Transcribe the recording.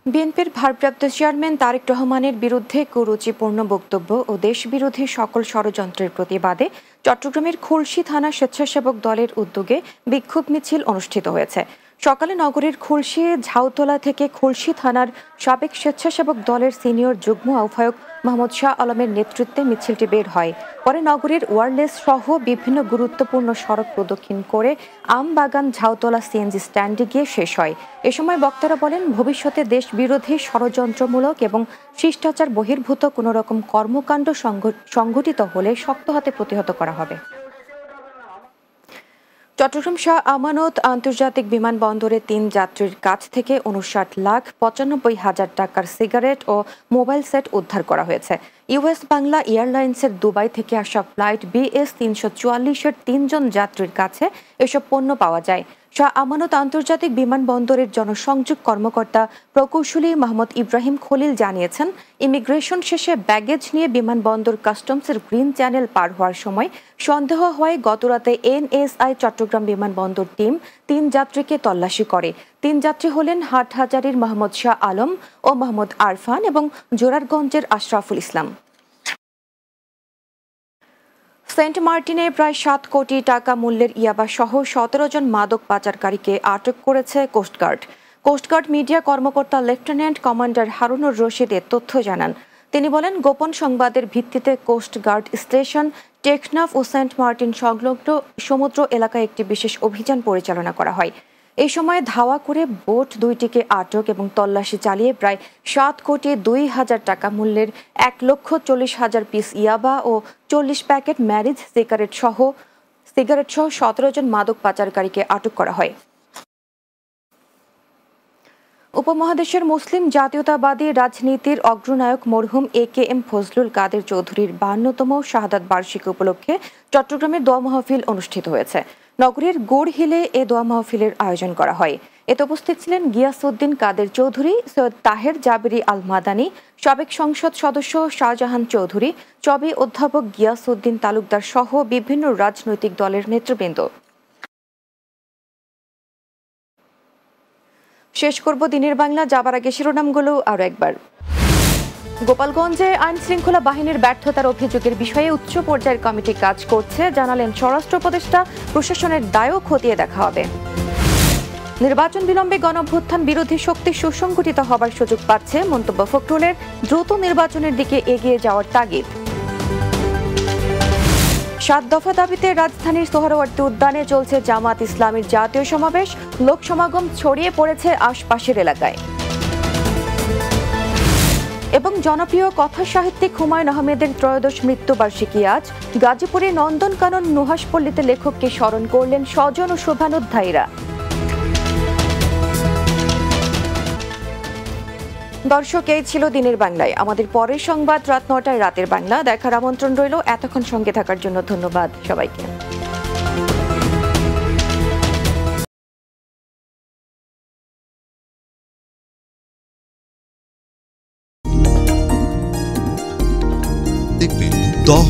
বিএনপির ভারপ্রাপ্ত চেয়ারম্যান তারেক রহমানের বিরুদ্ধে কুরুচিপূর্ণ বক্তব্য ও দেশবিরোধী সকল ষড়যন্ত্রের প্রতিবাদে চট্টগ্রামের খুলশী থানা স্বেচ্ছাসেবক দলের উদ্যোগে বিক্ষোভ মিছিল অনুষ্ঠিত হয়েছে। সকালে নগরীর খুলশী ঝাউতলা থেকে খুলশী থানার সাবেক স্বেচ্ছাসেবক দলের সিনিয়র যুগ্ম আহ্বায়ক মোহাম্মদ শাহ আলমের নেতৃত্বে মিছিলটি বের হয়। পরে নগরীর ওয়ারলেস সহ বিভিন্ন গুরুত্বপূর্ণ সড়ক প্রদক্ষিণ করে আমবাগান ঝাউতলা সিএনজি স্ট্যান্ডে গিয়ে শেষ হয়। এ সময় বক্তারা বলেন, ভবিষ্যতে দেশ বিরোধী ষড়যন্ত্রমূলক এবং শিষ্টাচার বহির্ভূত কোনো রকম কর্মকাণ্ড সংঘটিত হলে শক্ত হাতে প্রতিহত করা হবে। চট্টগ্রাম শাহ আমানত আন্তর্জাতিক বিমানবন্দরে ৩ যাত্রীর কাছ থেকে ৫৯,৯৫,০০০ টাকার সিগারেট ও মোবাইল সেট উদ্ধার করা হয়েছে। ইউএস বাংলা এয়ারলাইন্সের দুবাই থেকে আসা ফ্লাইট BS ৩৪৪-এর ৩ জন যাত্রীর কাছে এসব পণ্য পাওয়া যায়। শাহ আমানত আন্তর্জাতিক বিমানবন্দরের জনসংযোগ কর্মকর্তা প্রকৌশলী মোহাম্মদ ইব্রাহিম খলিল জানিয়েছেন, ইমিগ্রেশন শেষে ব্যাগেজ নিয়ে বিমানবন্দর কাস্টমসের গ্রিন চ্যানেল পার হওয়ার সময় সন্দেহ হয় গতরাতে NSI চট্টগ্রাম বিমানবন্দর টিম ৩ যাত্রীকে তল্লাশি করে। ৩ যাত্রী হলেন হাটহাজারীর মোহাম্মদ শাহ আলম ও মোহাম্মদ আরফান এবং জোরারগঞ্জের আশরাফুল ইসলাম। সেন্ট মার্টিনে প্রায় ৭ কোটি টাকা মূল্যের ইয়াবা সহ ১৭ জন মাদক পাচারকারীকে আটক করেছে কোস্টগার্ড। কোস্টগার্ড মিডিয়া কর্মকর্তা লেফটেন্যান্ট কমান্ডার হারুনুর রশিদ এ তথ্য জানান। তিনি বলেন, গোপন সংবাদের ভিত্তিতে কোস্টগার্ড স্টেশন, টেকনাফ ও সেন্ট মার্টিন সংলগ্ন সমুদ্র এলাকায় একটি বিশেষ অভিযান পরিচালনা করা হয়। এই সময় ধাওয়া করে বোট 2টিকে আটক এবং তল্লাশি চালিয়ে প্রায় ৭,২,০০,০০০ টাকা মূল্যের ১,৪০,০০০ পিস ইয়াবা ও ৪০ প্যাকেট ম্যারিজ সিগারেট সহ ১৭ জন মাদক পাচারকারীকে আটক করা হয়। উপমহাদেশের মুসলিম জাতীয়তাবাদী রাজনীতির অগ্রনায়ক মরহুম AKM ফজলুল কাদের চৌধুরীর 52তম শাহাদাত বার্ষিকী উপলক্ষে চট্টগ্রামের দোয়া মাহফিল অনুষ্ঠিত হয়েছে। নগরীর গুড় হিলে এ দোয়া মাহফিলের আয়োজন করা হয়। এতে উপস্থিত ছিলেন গিয়াসউদ্দিন কাদের চৌধুরী, সৈয়দ তাহের জাবেরি আল মাদানী, সাবেক সংসদ সদস্য শাহজাহান চৌধুরী, চবি অধ্যাপক গিয়াসউদ্দিন তালুকদার সহ বিভিন্ন রাজনৈতিক দলের নেতৃবৃন্দ। শেষ করব দিনের বাংলা, যাবার আগে শিরোনামগুলো আরও একবার। গোপালগঞ্জে আইন শৃঙ্খলা বাহিনীর ব্যর্থতার অভিযোগের বিষয়ে উচ্চ পর্যায়ের কমিটি কাজ করছে, জানালেন স্বরাষ্ট্র উপদেষ্টা। প্রশাসনের দায়ও খতিয়ে দেখা হবে। নির্বাচন বিলম্বে গণঅভ্যুত্থান বিরোধী শক্তি সুসংগঠিত হবার সুযোগ পাচ্ছে, মন্তব্য ফখরুলের। দ্রুত নির্বাচনের দিকে এগিয়ে যাওয়ার তাগিদ। 7 দফা দাবিতে রাজধানীর সোহরাওয়ার্দী উদ্যানে চলছে জামাত ইসলামীর জাতীয় সমাবেশ। লোক সমাগম ছড়িয়ে পড়েছে আশপাশের এলাকায়। এবং জনপ্রিয় কথা সাহিত্যিক হুমায়ুন আহমেদের 'ত্রয়োদশ মৃত্যুবার্ষিকী আজ। গাজীপুরে নন্দনকানন নুহাশপল্লীতে লেখককে স্মরণ করলেন স্বজন ও শুভানুধ্যায়ীরা। দর্শক, এই ছিল দিনের বাংলায়। আমাদের পরের সংবাদ রাত 9টায় রাতের বাংলা দেখার আমন্ত্রণ রইল। এতক্ষণ সঙ্গে থাকার জন্য ধন্যবাদ সবাইকে। দেখবেন দহ